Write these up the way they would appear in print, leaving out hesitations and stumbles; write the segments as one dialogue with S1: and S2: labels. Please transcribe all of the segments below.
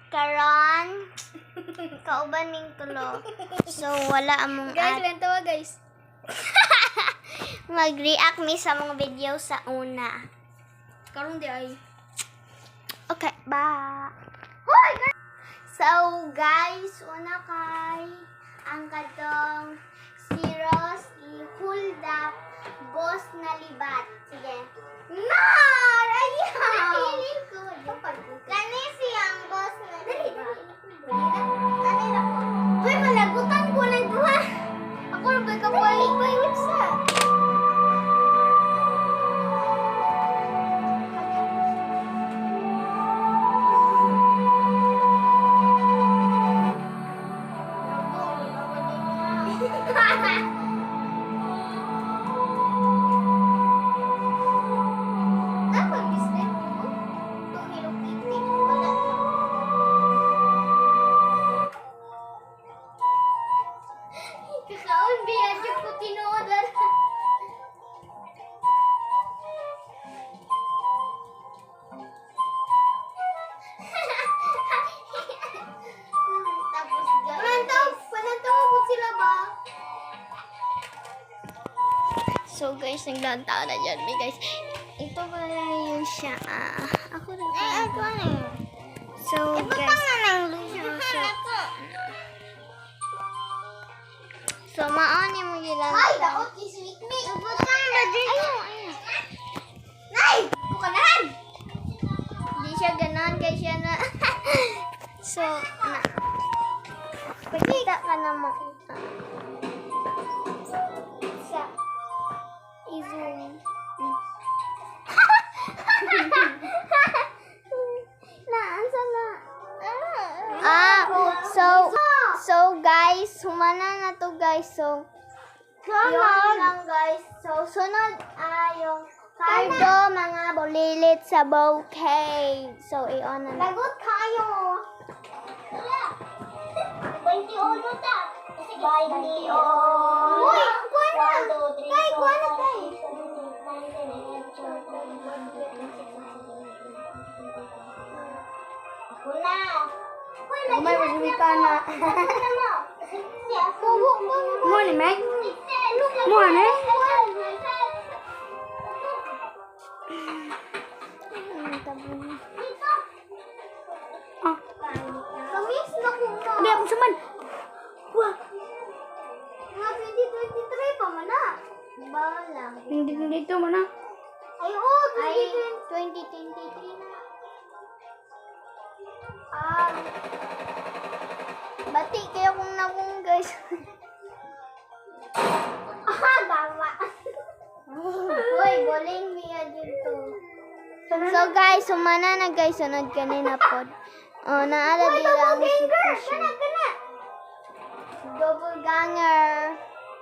S1: karon kauban ning tulo. So wala among
S2: Guys, lang tawa guys.
S1: mag-react mi sa mga video sa una.
S2: Karong di ay.
S1: Okay, bye. So guys, una kay ang katong si Ross i-hold up boss na libat. Sige. No! Ayaw! Kani siyang boss na libat. Uy, malagutan ko na duha. Ako rin ba ka pahit sa? Kakaon biya jud ko tinuod. Tapos panantaw mo sila ba? So guys, naglantaw na dyan. Guys, ito ba yun siya? Ako rin. Ako na yun. So guys. Ito pa nga nang So, maani mo gilang. Ay, daot kisweet me. Ubutang ba din? Ayaw. Nay! Bukanahan! Di siya ganon kay siya na. So, na. Pagkita ka na mo. Sa. I-zoom. Naansa na. So guys, humana na to guys. So, yun lang guys. So, sunod yung cardo, mga bulilit sa bouquet. So, i-on na. Lagot kayo. 21 ta. Sige, 21. Uy, kuha na. Kay, kuha na kay. Ako na.
S2: Umay magumi ka na. Mo ni Meg? Mo ni? Ah.
S1: Kamis na ko na.
S2: Hindi ako suman. Wah.
S1: Mga 2023 pa man na. Bala.
S2: Hindi dito mo na.
S1: Ay, oo, 2023 na. Bati kayo kung nabong guys. Gawa. Uy, boling niya dito. So guys, sumana na guys, sunod kanina po. Naala din lang double ganger.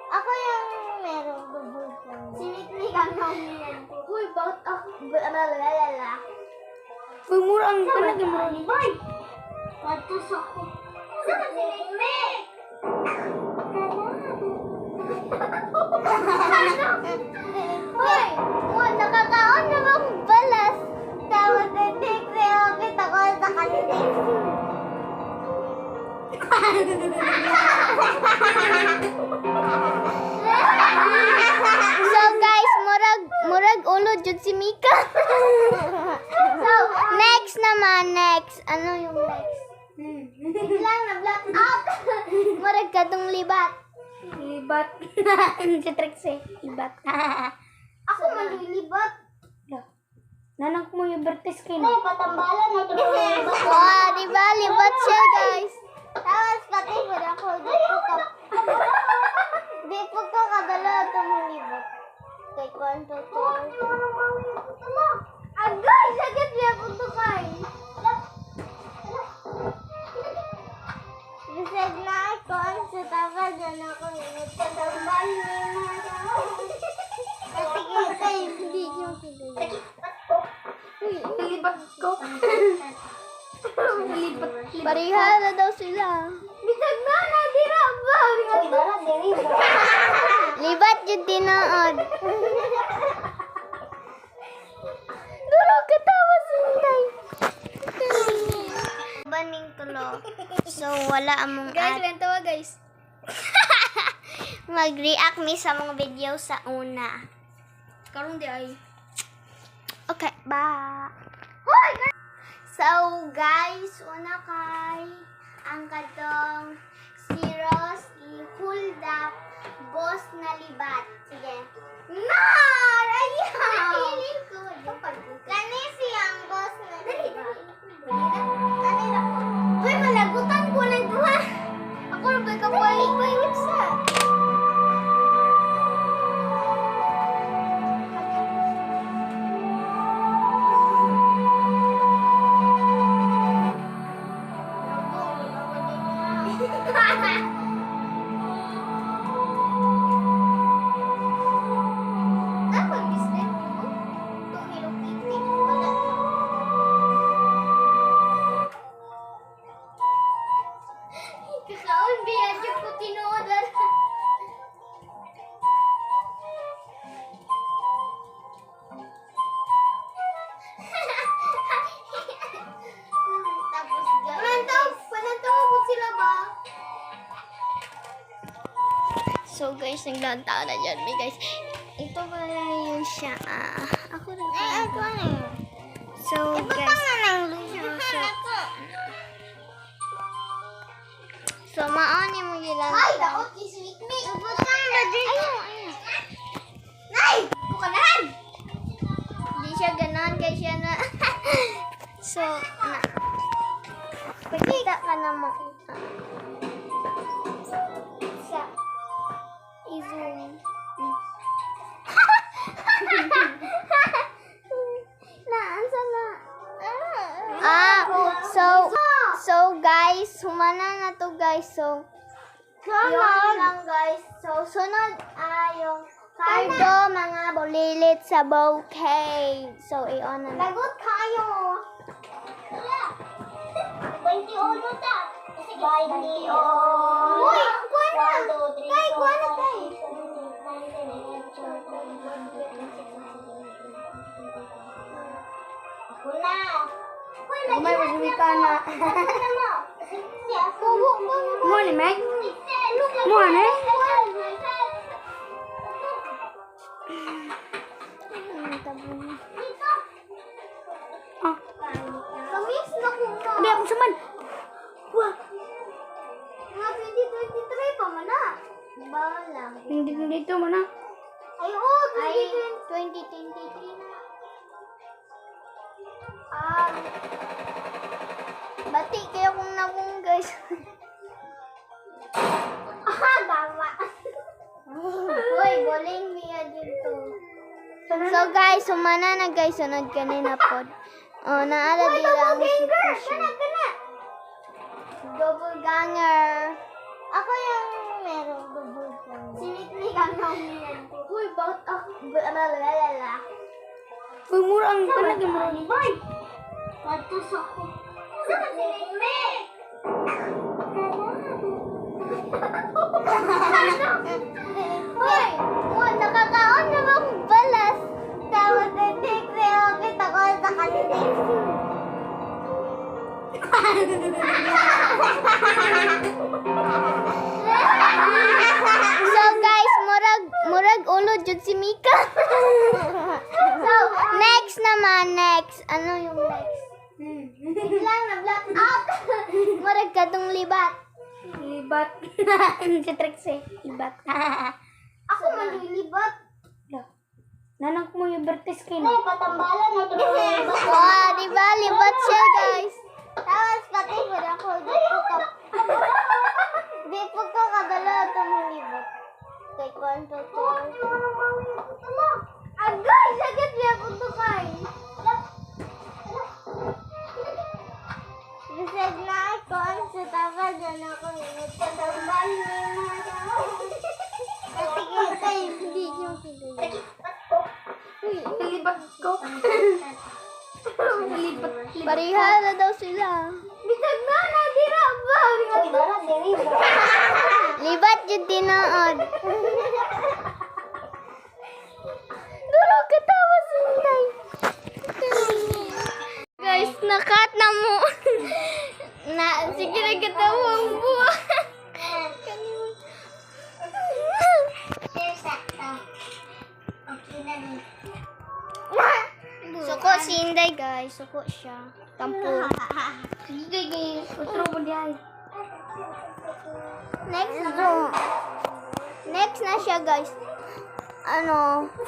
S1: Ako yung meron double ganger. Si Whitney ganger niya. Uy, bakit ako? Lalala.
S2: Uy, mura ang talaga mo.
S1: Boy! Patus ako. Saan si Whitney? Uy, nakakaon na ba akong balas? Tawag na tigre, kita ko sa kanina. So guys, murag ulo jud si Mika. So, next naman, next. Ano yung next? Biglang na-black out. Murag katong libat.
S2: Libat. Si Trixie. Libat.
S1: Ako man yung libat.
S2: Nanak mo yung Bertis Kin.
S1: Ay, patambalan mo ito. Wow, diba? Libat siya, guys. Tapos pati po ako. Di po ko kadala ito mong libat. Kay kwanto to. Agay! Sagit niya po ito kay. Bisag na ako sa tapad na ako. Nagtatambal mo yung mga tao. Pati kita yung video ko.
S2: Libat ko. Libat.
S1: Pariha na daw sila. Bisag na, nadira ba? Libat yung tinood. Duro katawa sintay. Baning tulo. So, wala among
S2: Guys, lang tawa guys.
S1: mag-react mi sa mga video sa una.
S2: Karong di ay.
S1: Okay, bye! So, guys, una kay ang katong si Ross i-hold up boss na libat. Sige. No! Ayaw! Kani siyang boss na libat. Uy, malagutan ko na ito ha. Ako na ba ka pahit sa? Kakaon biya jud ko tinuod. Tapos panantaw po sila ba? So guys, naglantaw na dyan mi guys. Ito ba yun siya? Ako rin. Ako na. So guys. So maani mo gilan. Ay, daot kiswit mi. Ubutang na din. Ayaw. Nay, bukanahan. Di siya ganan kay siya na. So na. Pagkita ka na mo. Sa i-zoom. Naansa na. So guys, humana na to guys. So yun lang guys. So sunod yung cardo mga bulilit sa bouquet. So i-on na. Lagot kayo. 21 ta. 21. Uy, kuha na. Kay, kuha na kay. Ako na.
S2: Umay masumi ka na. Mo ni Meg? Mo ni? Ah,
S1: Kamis na ko na.
S2: hindi ako suman. Wah,
S1: Mga 2023 pa man na. Balang.
S2: hindi dito mo na.
S1: Ay, oo, 2023 na. Bati kayo kung nabong guys. Tama. Uy, boling niya dito. So guys, sumana na guys, sunod kanina po. Oh, naala din ang situation. Double ganger. Ako yung meron double ganger. Sinitli kang nauminan ko. Uy, bakit ako? Lalala.
S2: Uy, mura ang kanagin mo.
S1: Boy! Patus ako. Saan si Mimi? Uy! Nakakaon na ba akong balas? Tawag na tigre. Kita ko sa kanina. So guys, murag ulo jud si Mika. So, next naman, next. Ano yung next? Biglang na-black out. Murag katong libat.
S2: Libat. Si Trixie. Libat.
S1: Ako man libat.
S2: Nanang mo yung vertice
S1: Ay, patambalan na ito. Wow, diba? Libat siya, guys. Tapos pati ko na ako. Di po ko kadala ito mong libat. Kay kwento to. Agay! Sagad niya ako to kay. Bisag na ako. Sa tawa dyan ako. Nagtatambal niya na. Pati kita yung video ko.
S2: Libat ko. Libat.
S1: Pariha na daw sila. Bisag na, nadira ba? Libat yung tinood. Duro katawa sintay. Guys, nakat na mo. Sige, nagkatawa ang buwa. Suko si Inday, guys. Suko siya. Tampo.
S2: Sige, utro mo di ay.
S1: Next na siya, guys.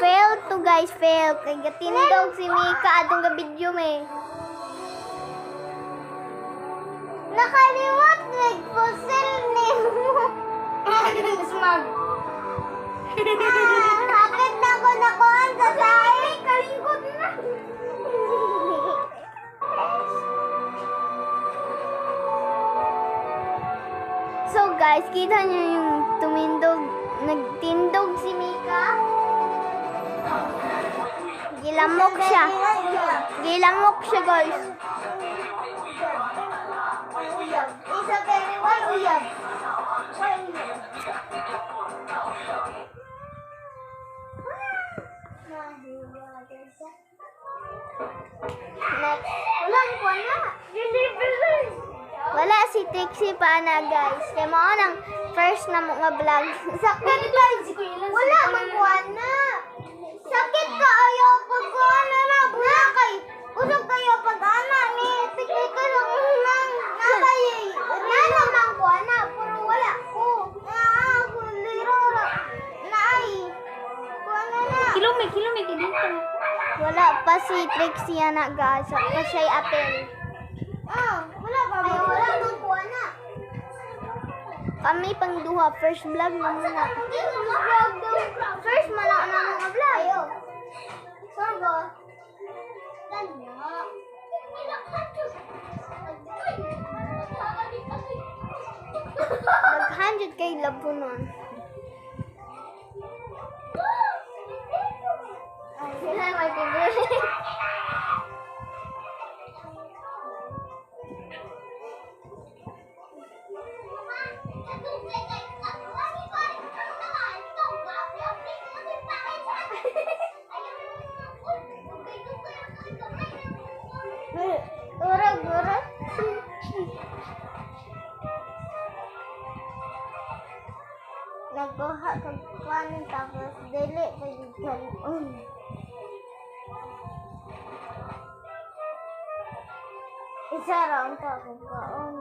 S1: Fail to, guys. Fail. Kay gatindog si Mika atong ga-video may. Nakaliwat nag-fossil name mo.
S2: Smag.
S1: Hakit na ko nakuhan sa sahi. Kalingkod na. So guys, kita niyo yung nagtindog si Mika. Gilamok siya. Gilamok siya, guys. Isabel, why uyab? Why uyab? Next. Wala si Trixie pa na, guys. Kaya mo nang first na mo nga vlog. Sakit ka. Wala man kuha na. Sakit ka ayaw pag kuha na na. Wala kay. Usap kayo pag ana ni. Tikay ka lang nang nakay. Nana man kuha na. Pero wala ko. Ako liro. Naay. Kuha na na.
S2: Kilome dito.
S1: Wala pa si Trixie na, guys. Pa siya'y apel. Wala pa. Ay, wala nang kuha na. Kami pang duha. First vlog na muna. First malak na mga vlog. Sorbo. Nag-100 kay labo nun. Ay, sila may pibili. Urag. Nagbuha kag kuan tapos dili pagkan. Isa ra unta ko kaon.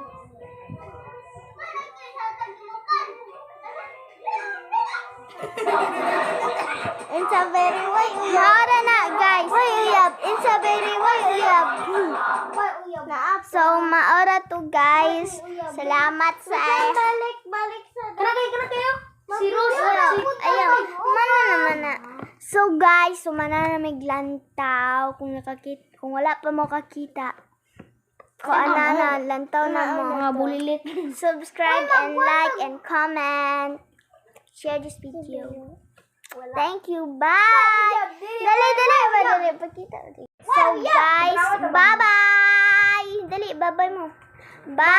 S1: It's a very way uyab na, guys. Way uyab. It's a very way uyab. So maora to, guys. Salamat sa balik sa.
S2: Kana kayo? Si Rose.
S1: Ayaw. Mana naman na. So guys, sumana na may glantaw kung wala pa mo kakita. Ko ana lantaw na mo.
S2: Mga bulilit.
S1: Subscribe and like and comment. Share this video. Thank you. Bye. Dali. Pakita. So guys, bye-bye. Dali, bye-bye mo. Bye.